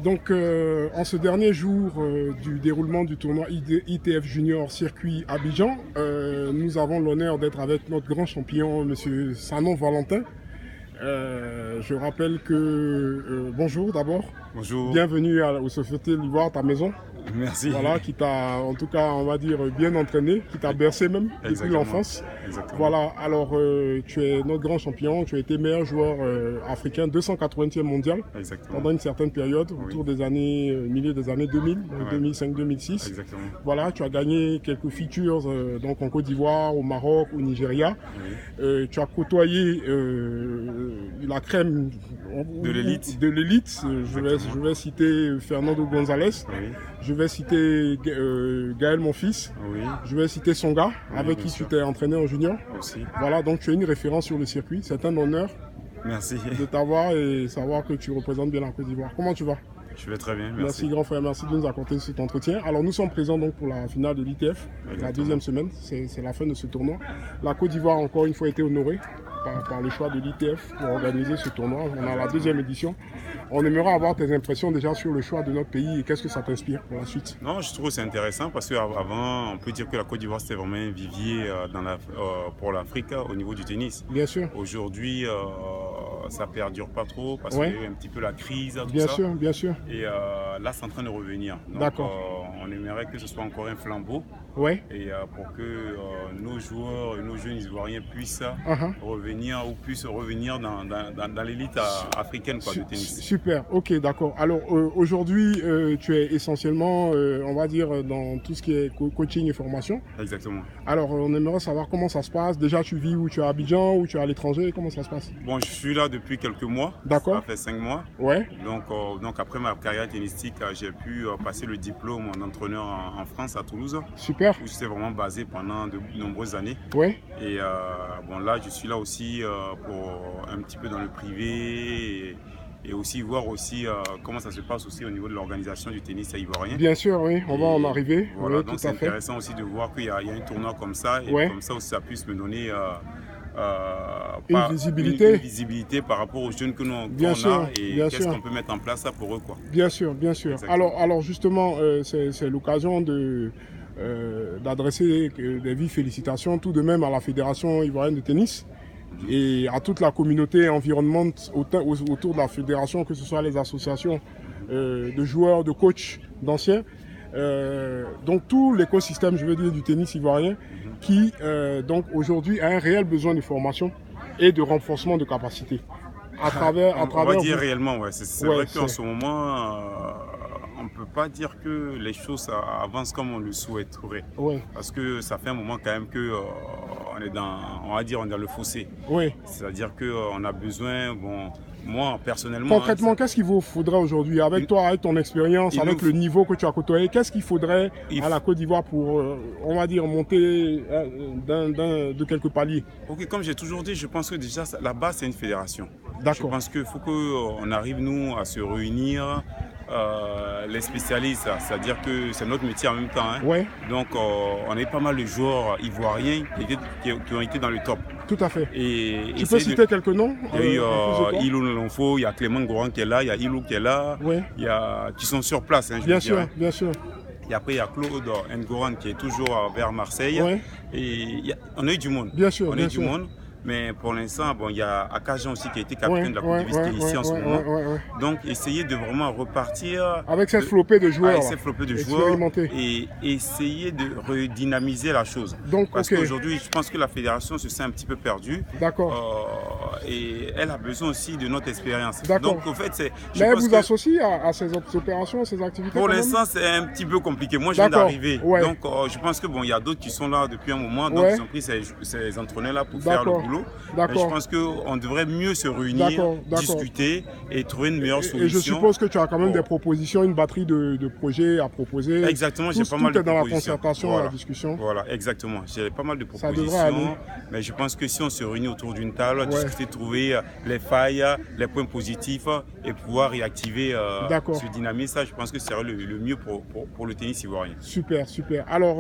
Donc, en ce dernier jour du déroulement du tournoi ITF Junior Circuit Abidjan, nous avons l'honneur d'être avec notre grand champion, Monsieur Sanon Valentin. Je rappelle que, bonjour d'abord. Bonjour. Bienvenue aux Sociétés Livoire, ta maison. Merci. Voilà, qui t'a, en tout cas, on va dire, bien entraîné, qui t'a bercé même depuis l'enfance. Exactement. Voilà, alors tu es notre grand champion, tu as été meilleur joueur africain, 280e mondial. Exactement. Pendant une certaine période, autour des années, milieu des années 2000, Ouais. 2005-2006. Exactement. Voilà, tu as gagné quelques features donc en Côte d'Ivoire, au Maroc, au Nigeria. Oui. Tu as côtoyé la crème De l'élite. de l'élite. Je vais citer Fernando González. Oui. Je vais citer Gaël Monfils. Oui. Je vais citer Songa, avec bien qui sûr. tu t'es entraîné en junior. Aussi. Voilà, donc tu es une référence sur le circuit. C'est un honneur Merci. de t'avoir et savoir que tu représentes bien la Côte d'Ivoire. Comment tu vas? Je vais très bien. Merci Merci. grand frère, merci de nous accorder cet entretien. Alors nous sommes présents donc pour la finale de l'ITF, la Exactement. deuxième semaine, c'est la fin de ce tournoi. La Côte d'Ivoire a encore une fois été honorée par le choix de l'ITF pour organiser ce tournoi. On a la deuxième édition. On aimerait avoir tes impressions déjà sur le choix de notre pays et qu'est-ce que ça t'inspire pour la suite? Non, je trouve que c'est intéressant parce qu'avant, on peut dire que la Côte d'Ivoire c'était vraiment un vivier pour l'Afrique au niveau du tennis. Bien sûr, Aujourd'hui, ça perdure pas trop parce Ouais. qu'il y a eu un petit peu la crise, tout bien ça. sûr, bien sûr. Et là, c'est en train de revenir. Donc, D'accord. on aimerait que ce soit encore un flambeau. Ouais. Et pour que nos joueurs et nos jeunes Ivoiriens puissent Uh-huh. revenir ou puissent revenir dans l'élite africaine quoi, de tennis. Super, ok, d'accord. Alors aujourd'hui, tu es essentiellement, on va dire, dans tout ce qui est coaching et formation. Exactement. Alors on aimerait savoir comment ça se passe. Déjà, tu vis où? Tu es à Abidjan ou tu es à l'étranger? Comment ça se passe? Bon, je suis là depuis quelques mois. D'accord. Ça fait 5 mois. Ouais, Donc après ma carrière tennistique, j'ai pu passer le diplôme d'entraîneur en France, à Toulouse, super. où j'étais vraiment basé pendant de nombreuses années. Ouais, Et bon, là, je suis là aussi pour un petit peu dans le privé et aussi voir aussi comment ça se passe aussi au niveau de l'organisation du tennis ivoirien. bien sûr, oui, on va en Et arriver. Voilà, Oui, donc tout c'est à fait. intéressant aussi de voir qu'il y a un tournoi comme ça et Ouais. comme ça aussi ça puisse me donner Une visibilité. une visibilité par rapport aux jeunes que nous Bien qu'on sûr, a et bien qu'est-ce sûr. qu'on peut mettre en place ça pour eux quoi. Bien sûr, bien sûr. Exactement. Alors justement, c'est l'occasion d'adresser des vives félicitations tout de même à la Fédération ivoirienne de tennis et à toute la communauté environnante autour de la fédération, que ce soit les associations de joueurs, de coachs, d'anciens. Donc tout l'écosystème, je veux dire, du tennis ivoirien qui donc aujourd'hui a un réel besoin de formation et de renforcement de capacité. À travers On va dire vous. réellement, ouais. C'est Ouais, vrai qu'en c'est- ce moment, on ne peut pas dire que les choses avancent comme on le souhaiterait. Ouais, Parce que ça fait un moment quand même que on est on va dire, on est dans le fossé. ouais. C'est-à-dire qu'on a besoin, bon, moi personnellement, Concrètement, qu'est-ce qu'il vous faudrait aujourd'hui, avec toi, avec ton expérience, il avec nous- le niveau que tu as côtoyé, qu'est-ce qu'il faudrait Il à la Côte d'Ivoire pour, on va dire, monter de quelques paliers? ok, comme j'ai toujours dit, je pense que déjà la base c'est une fédération. Je D'accord. pense qu'il faut qu'on arrive nous à se réunir, les spécialistes, c'est-à-dire que c'est notre métier en même temps. Hein. Ouais, Donc on a eu pas mal de joueurs ivoiriens qui ont été dans le top. tout à fait. Et Tu peux citer quelques noms? Il y a eu en plus de toi? Ilou Nlonfo, il y a Clément Goran qui est là, il y a Ilou qui est là, Ouais, il y a qui sont sur place. Hein, je bien veux dire, sûr, hein. bien sûr. Et après il y a Claude Ngoran qui est toujours vers Marseille. Ouais, Et on a eu du monde. bien sûr, On a bien eu du sûr. monde. Mais pour l'instant, bon, il y a Akajan aussi qui a été capitaine de la Coupe ouais, Davis qui est ici en ce moment. ouais. Donc, essayer de vraiment repartir Avec cette flopée de joueurs, avec là, cette flopée de joueurs expérimentés. et essayer de redynamiser la chose. Donc, Parce ok, qu'aujourd'hui, je pense que la fédération se sent un petit peu perdue d'accord. et elle a besoin aussi de notre expérience. D'accord. Donc, au fait, Mais elle vous associe à ces opérations, ces activités? pour quand même? l'instant, c'est un petit peu compliqué. Moi, je viens D'accord, d'arriver. ouais. Donc, je pense que bon, il y a d'autres qui sont là depuis un moment. Donc, Ouais. ils ont pris ces entraîneurs-là pour faire le D'accord, boulot. Mais d'accord. je pense qu'on devrait mieux se réunir, D'accord, d'accord. discuter et trouver une meilleure solution. Et je suppose que tu as quand même Bon. des propositions, une batterie de projets à proposer. Exactement, j'ai Tout- pas tout mal de est dans la propositions. concertation, Voilà. la discussion. Voilà, exactement. J'ai pas mal de Ça devrait propositions. aller. Mais je pense que si on se réunit autour d'une table, Ouais. discuter, trouver les failles, les points positifs et pouvoir réactiver D'accord. ce dynamisme, ça, je pense que ce serait le mieux pour le tennis ivoirien. Super, super. Alors,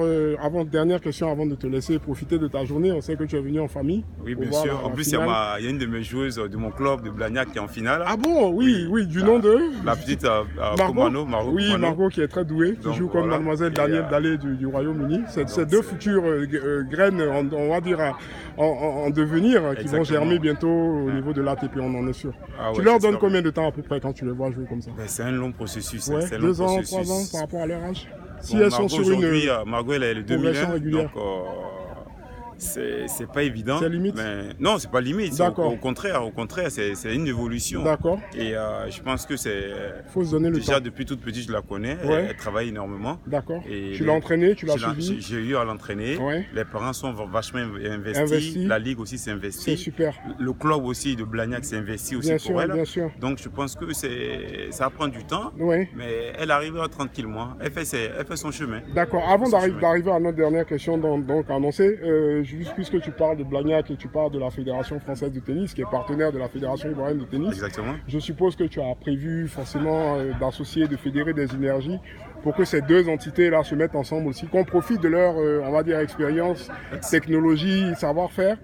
dernière question avant de te laisser profiter de ta journée. On sait que tu es venu en famille. Oui, pour bien voir sûr. la En plus, il y, finale. a une de mes joueuses de mon club de Blagnac qui est en finale. Ah bon, oui, du nom de la petite Margot. Margot Oui, Kumano. Margot qui est très douée, qui Donc, joue comme voilà. Mademoiselle Danielle Dallet du Royaume-Uni. C'est deux futures graines, on va dire, en devenir, qui vont germer bientôt au niveau de l'ATP, on en est sûr. Tu leur donnes combien de temps à peu près quand tu les vois jouer comme ça? C'est un long processus. Ouais, c'est 2 ans, 3 ans par rapport à leur âge. Si bon, elles sont sur une Margot, elle est le 2001, régulière. donc c'est pas évident. C'est limite. Mais non, c'est pas limite. D'accord. Au contraire, c'est une évolution. D'accord. Et je pense que c'est. Faut se donner le déjà temps. depuis toute petite, je la connais. Ouais. Elle travaille énormément. D'accord. Tu l'as entraînée, tu l'as suivie. J'ai eu à l'entraîner. Ouais. Les parents sont vachement investis. La ligue aussi s'est investie. C'est super. Le club aussi de Blagnac s'est investi aussi bien pour sûr, elle. Bien sûr. Donc je pense que ça prend du temps. Ouais. Mais elle arrivera tranquillement. Elle fait son chemin. D'accord. Avant d'arriver à notre dernière question, donc annoncée, juste puisque tu parles de Blagnac et tu parles de la Fédération française de tennis, qui est partenaire de la Fédération ivoirienne de tennis. Exactement. Je suppose que tu as prévu forcément d'associer, de fédérer des énergies pour que ces deux entités-là se mettent ensemble aussi, qu'on profite de leur, on va dire, expérience, technologie, savoir-faire.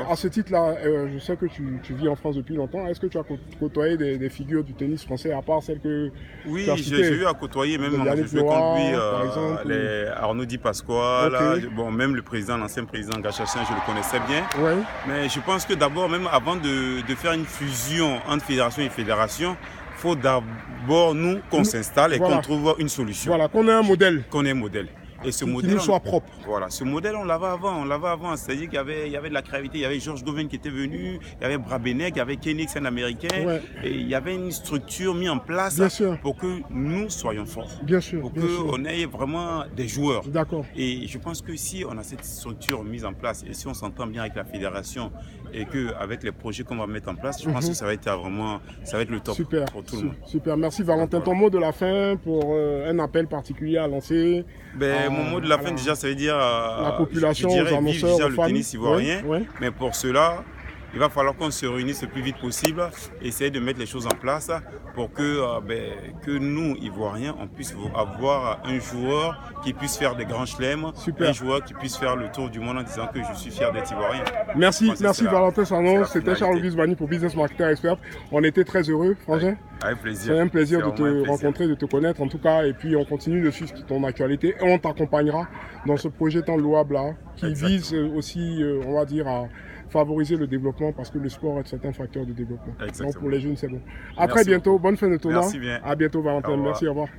À ce titre-là, je sais que tu vis en France depuis longtemps. Est-ce que tu as côtoyé des figures du tennis français, à part celles que oui, tu as citées? j'ai eu à côtoyer, même je jouais contre lui, les Arnaud Di Pasquale, bon, même le président, l'ancien président Gachachin, je le connaissais bien. Ouais. Mais je pense que d'abord, même avant de faire une fusion entre fédération et fédération, il faut d'abord nous qu'on s'installe et qu'on trouve une solution. Voilà, qu'on ait un modèle. Qu'on ait un modèle. Et ce modèle, qui nous soit propre. Voilà, ce modèle, on l'avait avant. C'est-à-dire qu'il y avait de la créativité. Il y avait Georges Goven qui était venu, il y avait Brabenec, il y avait Kenix, un Américain. Ouais. Et il y avait une structure mise en place pour que nous soyons forts. Bien sûr. Pour qu'on ait vraiment des joueurs. D'accord. Et je pense que si on a cette structure mise en place et si on s'entend bien avec la fédération et qu'avec les projets qu'on va mettre en place, je pense que ça va être le top pour tout le monde. Super. Merci Valentin. Ton mot de la fin pour un appel particulier à lancer? Mon mot de la fin, déjà, ça veut dire la population, je dirais, aux annonceurs, vive aux le fans. tennis ivoirien. Ouais. Mais pour cela, il va falloir qu'on se réunisse le plus vite possible, essayer de mettre les choses en place pour que nous, Ivoiriens, on puisse avoir un joueur qui puisse faire des grands chelems, un joueur qui puisse faire le tour du monde en disant que je suis fier d'être Ivoirien. Merci Valentin Sanon. C'était Charles-Auguste Bani pour Business Marketer Expert. On était très heureux, Frangin. Avec plaisir. C'est un plaisir de te rencontrer, de te connaître en tout cas. Et puis on continue de suivre ton actualité et on t'accompagnera dans ce projet tant louable là qui vise aussi, on va dire, à favoriser le développement parce que le sport est un facteur de développement. Donc pour les jeunes, c'est bon. À très bientôt. Bonne fin de tournoi. Merci bien. À bientôt, Valentin. Merci, au revoir.